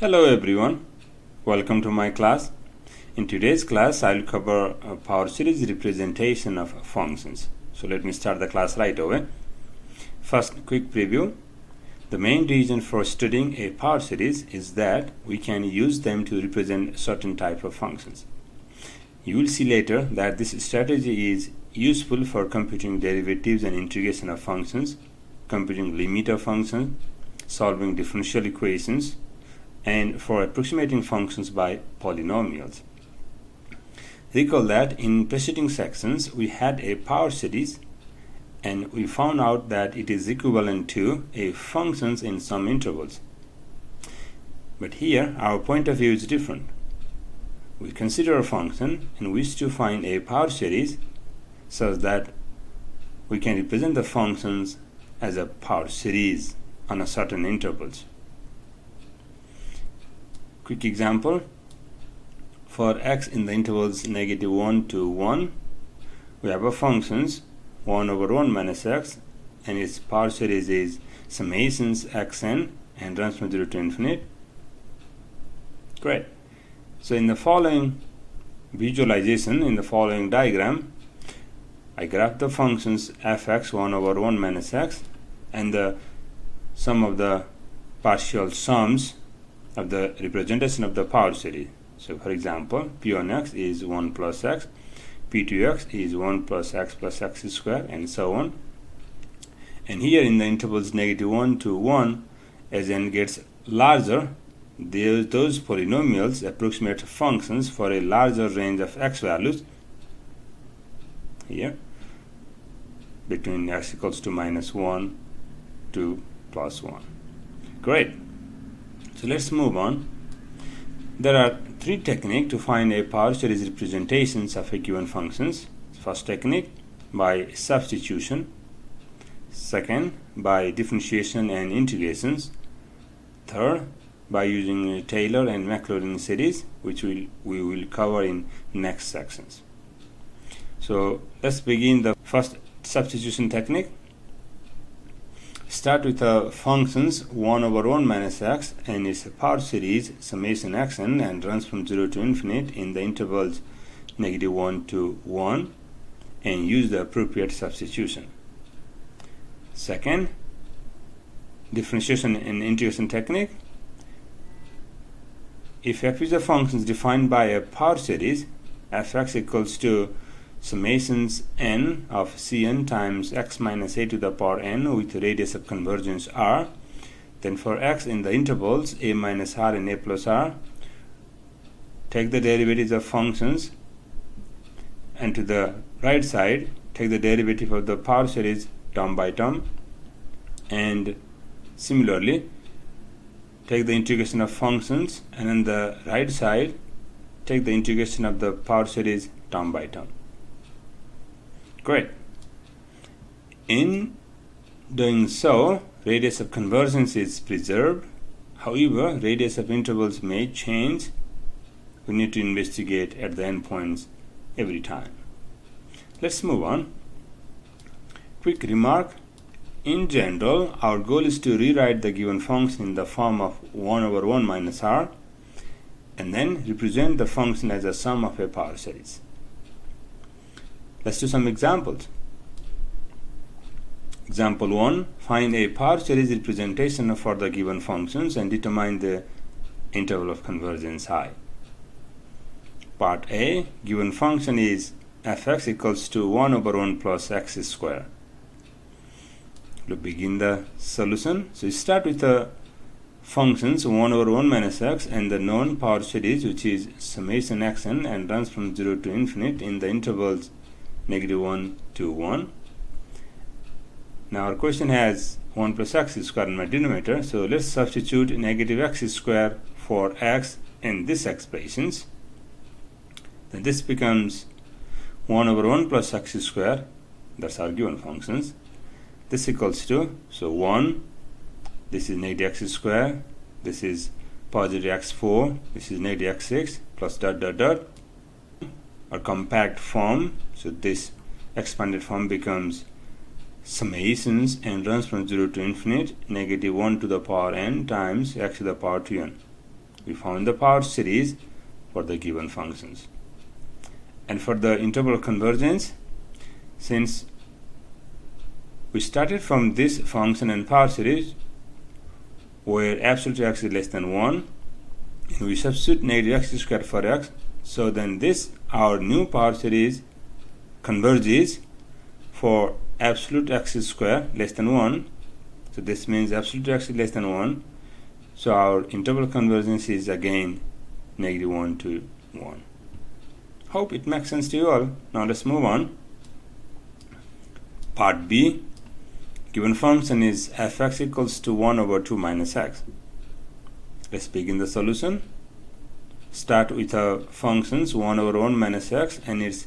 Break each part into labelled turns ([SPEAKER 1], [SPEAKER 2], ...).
[SPEAKER 1] Hello everyone, welcome to my class. In today's class, I'll cover a power series representation of functions. So let me start the class right away. First, quick preview. The main reason for studying a power series is that we can use them to represent certain type of functions. You will see later that this strategy is useful for computing derivatives and integration of functions, computing limit of functions, solving differential equations, and for approximating functions by polynomials. Recall that in preceding sections we had a power series and we found out that it is equivalent to a functions in some intervals. But here our point of view is different. We consider a function and wish to find a power series such that we can represent the functions as a power series on a certain intervals. Quick example, for x in the intervals -1 to 1, we have a functions 1 over 1 minus x, and its power series is summations xn and runs from 0 to infinite. Great. So in the following visualization, in the following diagram, I graph the functions fx 1 over 1 minus x and the sum of the partial sums of the representation of the power series. So for example, p on x is 1 plus x, p2x is 1 plus x squared, and so on. And here in the intervals -1 to 1, as n gets larger, those polynomials approximate functions for a larger range of x values here between x equals to -1 to +1. Great. So let's move on. There are three techniques to find a power series representations of a given functions. First technique, by substitution. Second, by differentiation and integrations. Third, by using Taylor and Maclaurin series, which we will cover in next sections. So let's begin the first substitution technique. Start with the functions 1 over 1 minus x and its power series summation xn and runs from 0 to infinite in the intervals -1 to 1 and use the appropriate substitution. Second, differentiation and integration technique. If f is a function defined by a power series, fx equals to summations n of cn times x minus a to the power n with radius of convergence r, then for x in the intervals a minus r and a plus r, take the derivatives of functions, and to the right side take the derivative of the power series term by term, and similarly take the integration of functions, and on the right side take the integration of the power series term by term. Great. In doing so, radius of convergence is preserved. However, radius of intervals may change. We need to investigate at the endpoints every time. Let's move on. Quick remark. In general, our goal is to rewrite the given function in the form of 1 over 1 minus r and then represent the function as a sum of a power series. Let's do some examples. Example 1, find a power series representation for the given functions and determine the interval of convergence I. Part A, given function is fx equals to 1 over 1 plus x squared. To begin the solution, so you start with the functions 1 over 1 minus x and the known power series, which is summation xn and runs from 0 to infinite in the intervals -1 to 1. Now our question has 1 plus x squared in my denominator, so let's substitute -x squared for x in this expressions. Then this becomes 1 over 1 plus x squared, that's our given functions. This equals to, so 1, this is -x squared, this is positive x4, this is -x6 plus dot dot dot, or compact form. So this expanded form becomes summations and runs from 0 to infinite -1 to the power n times x to the power 2n. We found the power series for the given functions. And for the interval convergence, since we started from this function and power series where absolute x is less than 1, and we substitute negative x squared for x, so then this, our new power series, converges for absolute x squared less than 1. So this means absolute x is less than 1. So our interval convergence is again -1 to 1. Hope it makes sense to you all. Now let's move on. Part B. Given function is fx equals to 1 over 2 minus x. Let's begin the solution. Start with our functions 1 over 1 minus x and its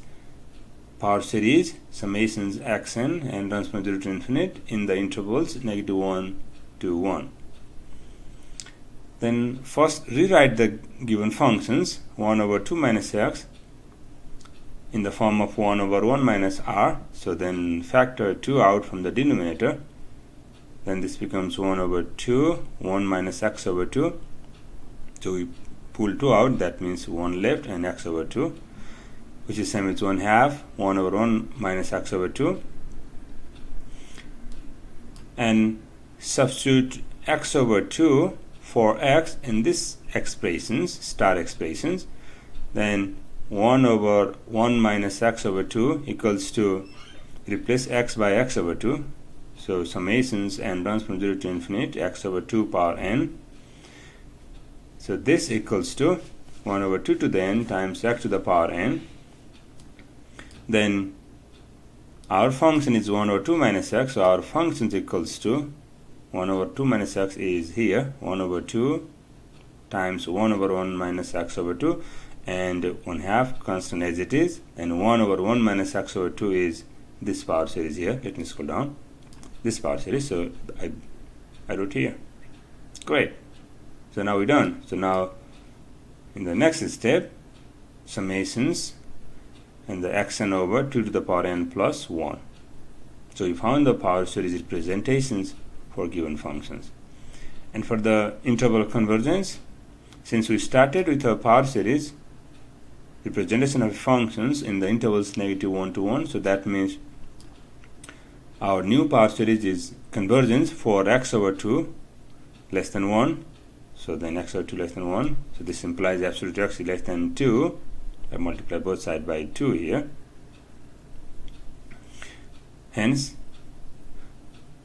[SPEAKER 1] power series summations xn and runs from 0 to infinite in the intervals -1 to 1. Then first rewrite the given functions 1 over 2 minus x in the form of 1 over 1 minus r. So then factor 2 out from the denominator. Then this becomes 1 over 2, 1 minus x over 2. So we pull 2 out, that means 1 left and x over 2, which is same as 1/2, 1 over 1 minus x over 2. And substitute x over 2 for x in this expressions, star expressions. Then 1 over 1 minus x over 2 equals to, replace x by x over 2. So summations and runs from 0 to infinite, x over 2 power n. So this equals to 1 over 2 to the n times x to the power n. Then our function is 1 over 2 minus x, so our function equals to 1 over 2 minus x is here, 1 over 2 times 1 over 1 minus x over 2, and 1/2 constant as it is, and 1 over 1 minus x over 2 is this power series here. Let me scroll down. This power series, so I wrote here. Great. So now we're done. So now in the next step, summations and the xn over 2 to the power n plus 1. So we found the power series representations for given functions. And for the interval convergence, since we started with a power series representation of functions in the intervals -1 to 1, so that means our new power series is convergence for x over 2 less than 1. So then x over 2 less than 1. So this implies absolute x is less than 2. I multiply both sides by 2 here. Hence,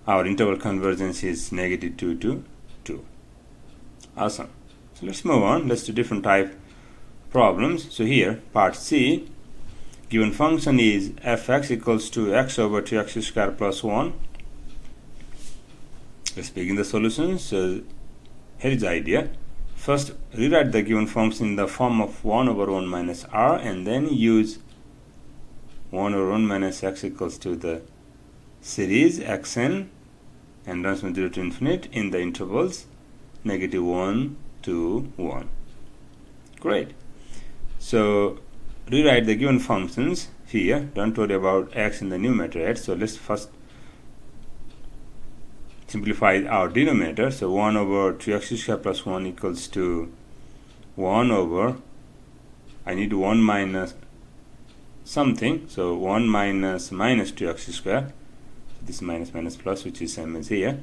[SPEAKER 1] our interval convergence is -2 to 2. Awesome. So let's move on. Let's do different type problems. So here, part C, given function is fx equals to x over 2x squared plus 1. Let's begin the solution. So here is the idea. First, rewrite the given function in the form of 1 over 1 minus r, and then use 1 over 1 minus x equals to the series xn and runs from 0 to infinite in the intervals -1 to 1. Great. So rewrite the given functions here. Don't worry about x in the numerator yet. So let's first simplify our denominator. So 1 over 2x squared plus 1 equals to 1 over, I need 1 minus something, so 1 minus 2x squared. So this minus minus plus, which is same as here.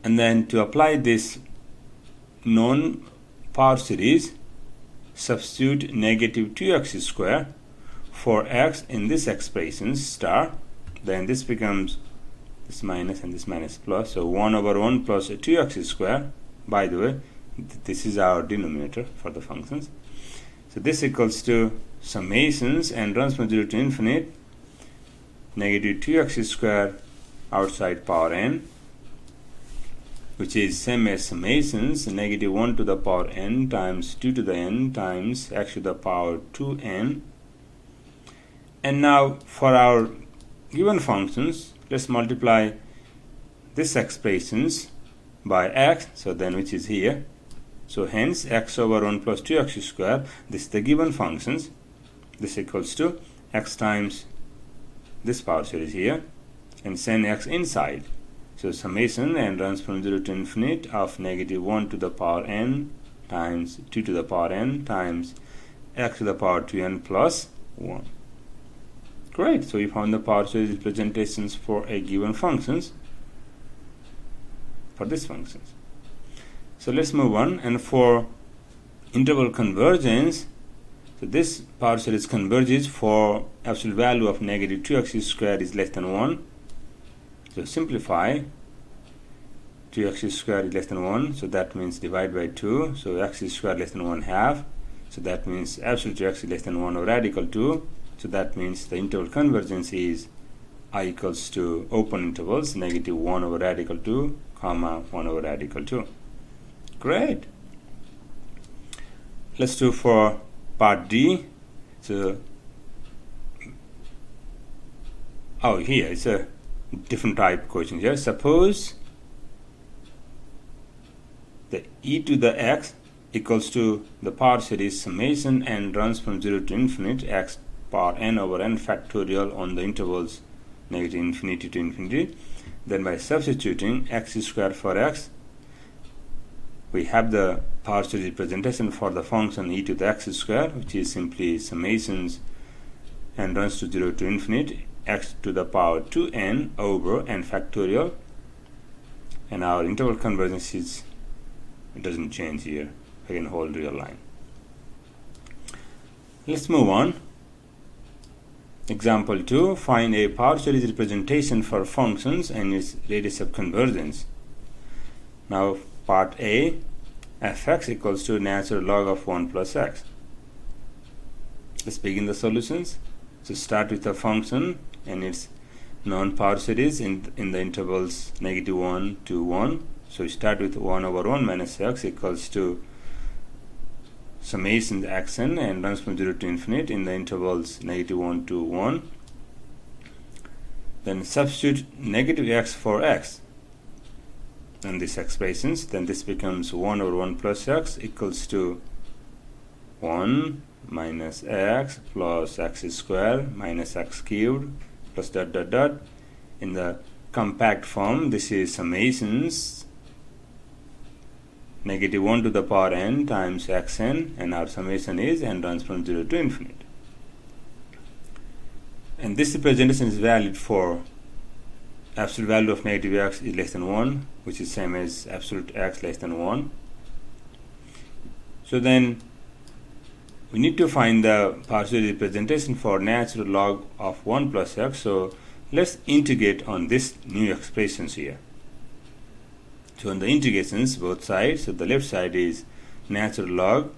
[SPEAKER 1] And then to apply this known power series, substitute -2x squared for x in this expression star. Then this becomes this minus and this minus plus, so 1 over 1 plus 2x squared. By the way, this is our denominator for the functions. So this equals to summations and runs from 0 to infinite, -2x squared outside power n, which is same as summations -1 to the power n times 2 to the n times x to the power 2n. And now for our given functions, let's multiply this expressions by x, so then which is here. So hence x over 1 plus 2x squared, this is the given functions. This equals to x times this power series here, and send x inside. So summation n runs from 0 to infinite of negative 1 to the power n times 2 to the power n times x to the power 2n plus 1. Great. So we found the power series representations for a given functions for this functions. So let's move on. And for interval convergence, so this power series converges for absolute value of negative 2x squared is less than 1. So simplify, 2x squared is less than 1, so that means divide by 2, so x squared less than 1/2, so that means absolute x is less than 1 over radical 2, so that means the interval convergence is I equals to open intervals negative 1 over radical 2, comma 1 over radical 2. Great. Let's do for part D. So here it's a different type question here. Suppose the e to the x equals to the power series summation n runs from 0 to infinite x power n over n factorial on the intervals negative infinity to infinity. Then by substituting x squared for x, we have the power series representation for the function e to the x squared, which is simply summations n runs to 0 to infinite x to the power 2n over n factorial, and our interval convergence is, it doesn't change here, I can hold real line. Let's move on. Example 2, find a power series representation for functions and its radius of convergence. Now part A, fx equals to natural log of 1 plus x. Let's begin the solutions. So start with a function and its non-power series in the intervals negative 1 to 1. So we start with 1 over 1 minus x equals to summation xn and runs from 0 to infinite in the intervals negative 1 to 1. Then substitute negative x for x in these expressions. Then this becomes 1 over 1 plus x equals to 1 minus x plus x squared minus x cubed plus dot dot dot. In the compact form, this is summations negative 1 to the power n times xn, and our summation is n runs from 0 to infinite. And this representation is valid for absolute value of negative x is less than 1, which is same as absolute x less than 1. So then we need to find the power series representation for natural log of 1 plus x. So let's integrate on this new expressions here. So on the integrations, both sides, so the left side is natural log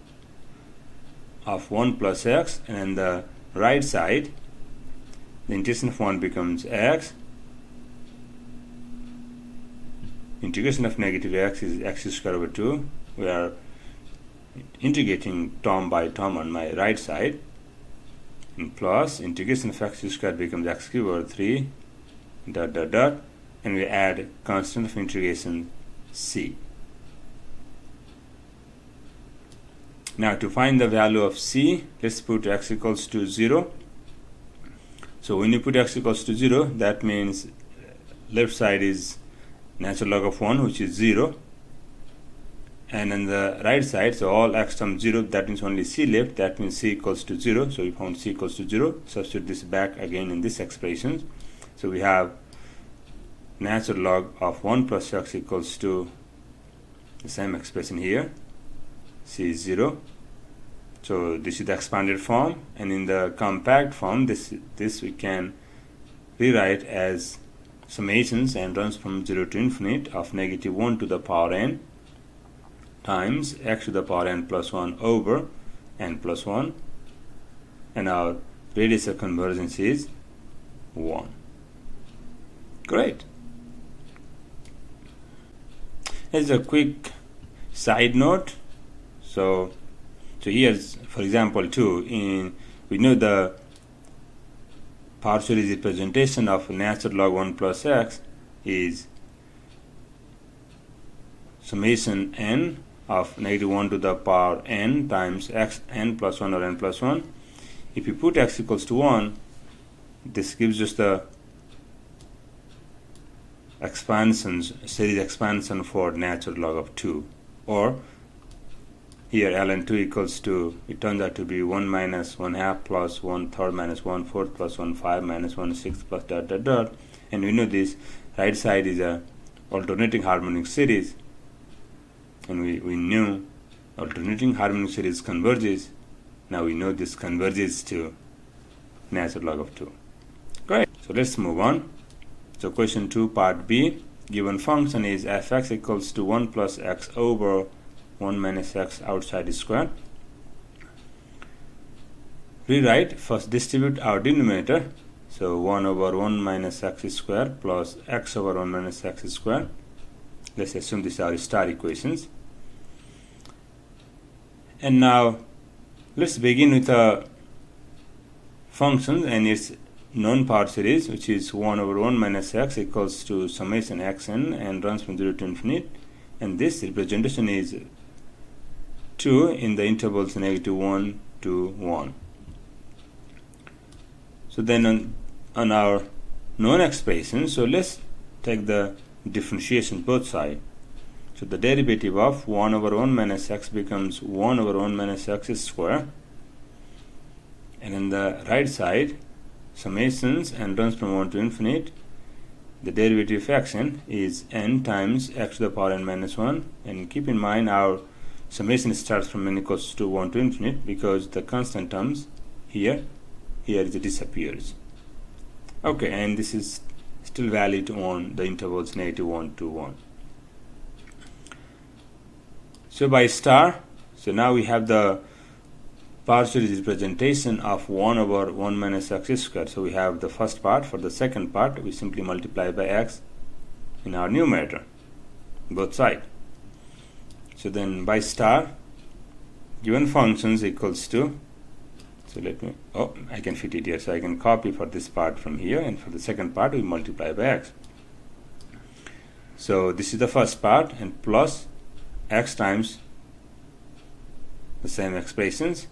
[SPEAKER 1] of 1 plus x, and the right side, the integration of 1 becomes x. Integration of negative x is x squared over 2. We are integrating term by term on my right side, and plus integration of x squared becomes x cubed over 3 dot dot dot, and we add constant of integration c. Now to find the value of c, let's put x equals to 0. So when you put x equals to 0, that means left side is natural log of 1, which is 0, and on the right side, so all x times 0, that means only c left, that means c equals to 0. So we found c equals to 0. Substitute this back again in this expression. So we have natural log of 1 plus x equals to the same expression here, c is 0. So this is the expanded form, and in the compact form, this we can rewrite as summations and runs from 0 to infinite of negative 1 to the power n times x to the power n plus 1 over n plus 1, and our radius of convergence is 1. Great. As a quick side note, so here's, for example, 2, we know the power series representation of natural log 1 plus x is summation n of negative 1 to the power n times x n plus 1 or n plus 1. If you put x equals to 1, this gives us the series expansion for natural log of 2, or here ln2 equals to, it turns out to be 1 minus 1 half plus 1 third minus 1 fourth plus 1 5 minus 1 6 plus dot dot dot, and we know this right side is a alternating harmonic series, and we knew alternating harmonic series converges. Now we know this converges to natural log of 2. Great. So let's move on. So question 2 part B, given function is fx equals to 1 plus x over 1 minus x outside square. Rewrite, first distribute our denominator, so 1 over 1 minus x square plus x over 1 minus x square. Let's assume these are star equations. And now let's begin with a function and its known part series, which is 1 over 1 minus x equals to summation xn and runs from 0 to infinite, and this representation is 2 in the intervals -1 to 1. So then on our known expression, so let's take the differentiation both sides. So the derivative of 1 over 1 minus x becomes 1 over 1 minus x square, and on the right side summations and runs from 1 to infinite, the derivative of xn is n times x to the power n minus 1, and keep in mind our summation starts from n equals to 1 to infinite because the constant terms here it disappears. Okay, and this is still valid on the intervals -1 to 1. So by star, so now we have the partial representation of 1 over 1 minus x square. So we have the first part. For the second part, we simply multiply by x in our numerator, both sides. So then by star, given functions equals to, so I can fit it here, so I can copy for this part from here, and for the second part we multiply by x. So this is the first part, and plus x times the same expressions,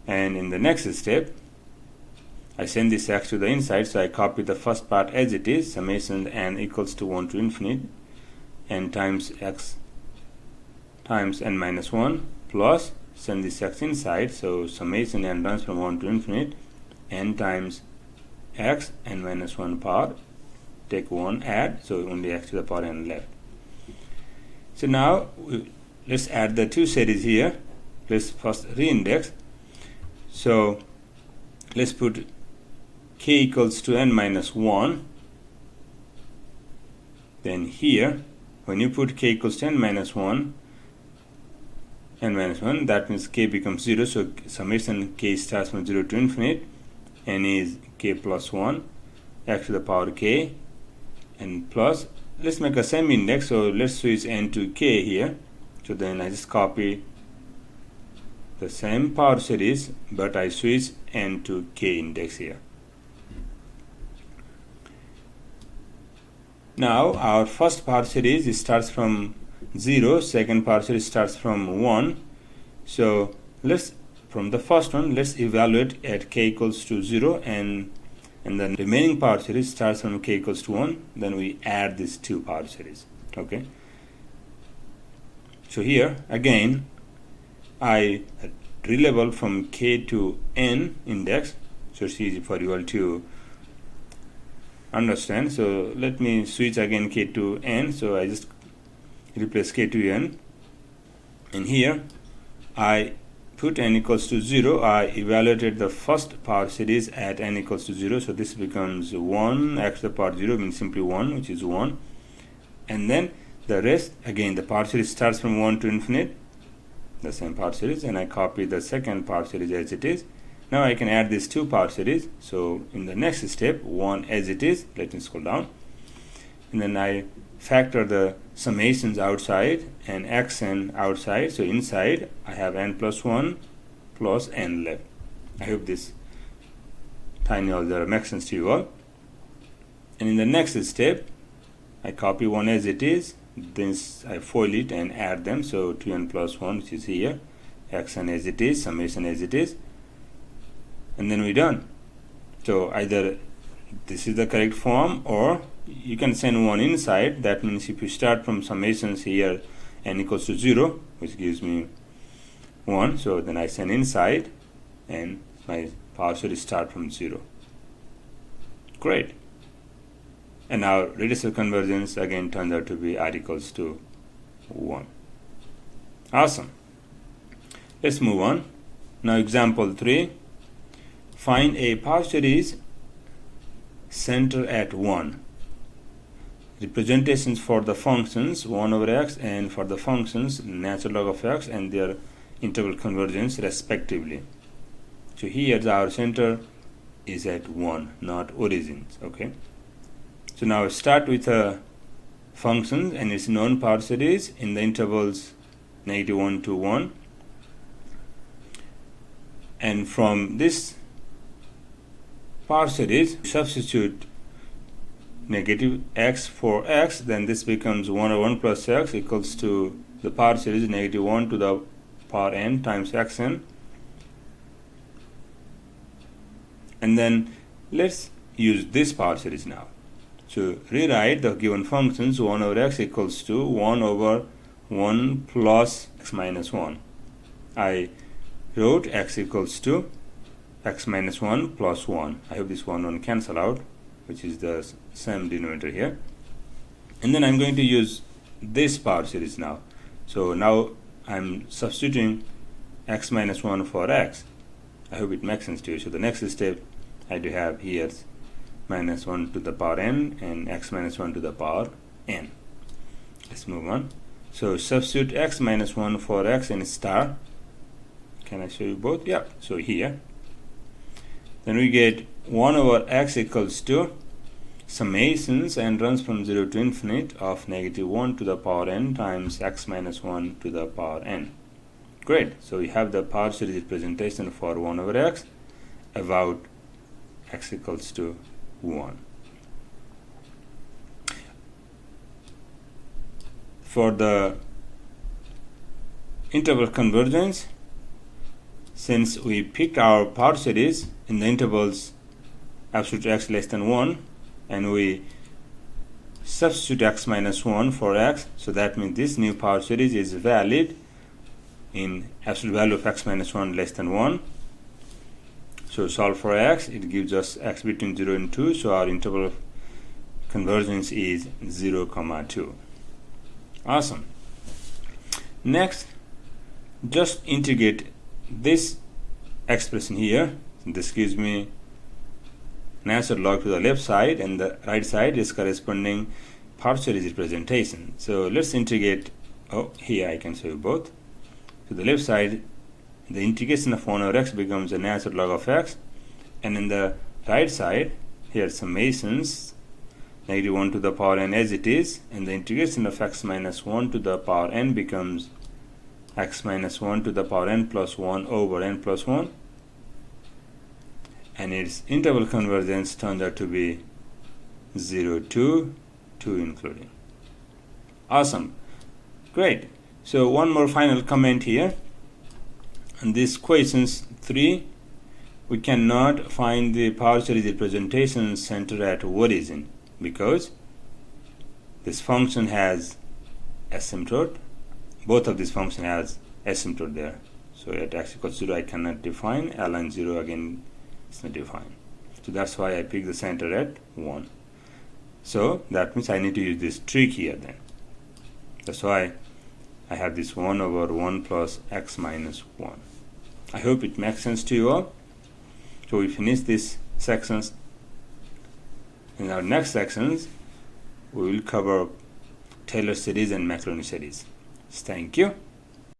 [SPEAKER 1] and in the next step I send this x to the inside, so I copy the first part as it is, summation n equals to 1 to infinite n times x times n minus 1, plus send this x inside, so summation n runs from 1 to infinite n times x n minus 1 power, take 1, add, so only x to the power n left. So now let's add the two series here. Let's first reindex. So let's put k equals to n minus 1. Then here, when you put k equals to n minus 1, that means k becomes 0. So summation k starts from 0 to infinite. N is k plus 1, x to the power k, and plus, let's make a semi-index. So let's switch n to k here. So then I just copy the same power series, but I switch n to k index here. Now our first power series starts from 0, second power series starts from 1. So let's, from the first one, let's evaluate at k equals to 0, and the remaining power series starts from k equals to 1. Then we add these two power series. Okay. So here again I relabel from k to n index, so it's easy for you all to understand. So let me switch again k to n, so I just replace k to n, and here I put n equals to 0. I evaluated the first power series at n equals to 0, so this becomes 1, x to the power 0 means simply 1, which is 1, and then the rest, again the power series starts from 1 to infinite, the same power series, and I copy the second power series as it is. Now I can add these two power series. So in the next step, 1 as it is, let me scroll down, and then I factor the summations outside and xn outside. So inside I have n plus 1 plus n left. I hope this tiny algebra makes sense to you all. And in the next step, I copy 1 as it is, then I foil it and add them. So 2n plus 1, which is here, xn as it is, summation as it is, and then we're done. So either this is the correct form, or you can send 1 inside. That means if you start from summations here n equals to 0, which gives me 1, so then I send inside and my partial start from 0. Great. And now reducer convergence again turns out to be r equals to 1. Awesome. Let's move on. Now example 3. Find a power series center at 1. Representations for the functions 1 over x and for the functions natural log of x and their interval convergence respectively. So here our center is at 1, not origins. Okay. So now start with a function and its known power series in the intervals -1 to 1. And from this power series, substitute negative x for x, then this becomes 1 over 1 plus x equals to the power series -1 to the power n times xn. And then let's use this power series now. So rewrite the given functions 1 over x equals to 1 over 1 plus x minus 1. I wrote x equals to x minus 1 plus 1. I hope this 1 cancel out, which is the same denominator here. And then I'm going to use this power series now. So now I'm substituting x minus 1 for x. I hope it makes sense to you. So the next step I do have here minus 1 to the power n and x minus 1 to the power n. Let's move on. So substitute x minus 1 for x and star. Can I show you both? Yeah. So here. Then we get 1 over x equals to summations and runs from 0 to infinite of -1 to the power n times x minus 1 to the power n. Great. So we have the power series representation for 1 over x about x equals to 1. For the interval convergence, since we picked our power series in the intervals absolute x less than 1 and we substitute x minus 1 for x, so that means this new power series is valid in absolute value of x minus 1 less than 1. So solve for x, it gives us x between 0 and 2, so our interval of convergence is 0, 2. Awesome. Next, just integrate this expression here. This gives me natural log to the left side, and the right side is corresponding power series representation. So let's integrate. Oh, here I can show you both. To the left side, the integration of 1 over x becomes a natural log of x, and in the right side, here summations -1 to the power n as it is, and the integration of x minus 1 to the power n becomes x minus 1 to the power n plus 1 over n plus 1, and its interval convergence turns out to be 0 to 2 including. Awesome. Great. So one more final comment here. In this questions 3, we cannot find the power series representation center at origin because this function has asymptote. Both of these functions has asymptote there. So at x equals 0 I cannot define, ln 0 again it's not defined. So that's why I pick the center at 1. So that means I need to use this trick here then. That's why I have this 1 over 1 plus x minus 1. I hope it makes sense to you all. So we finish these sections. In our next sections, we will cover Taylor series and Maclaurin series. Thank you.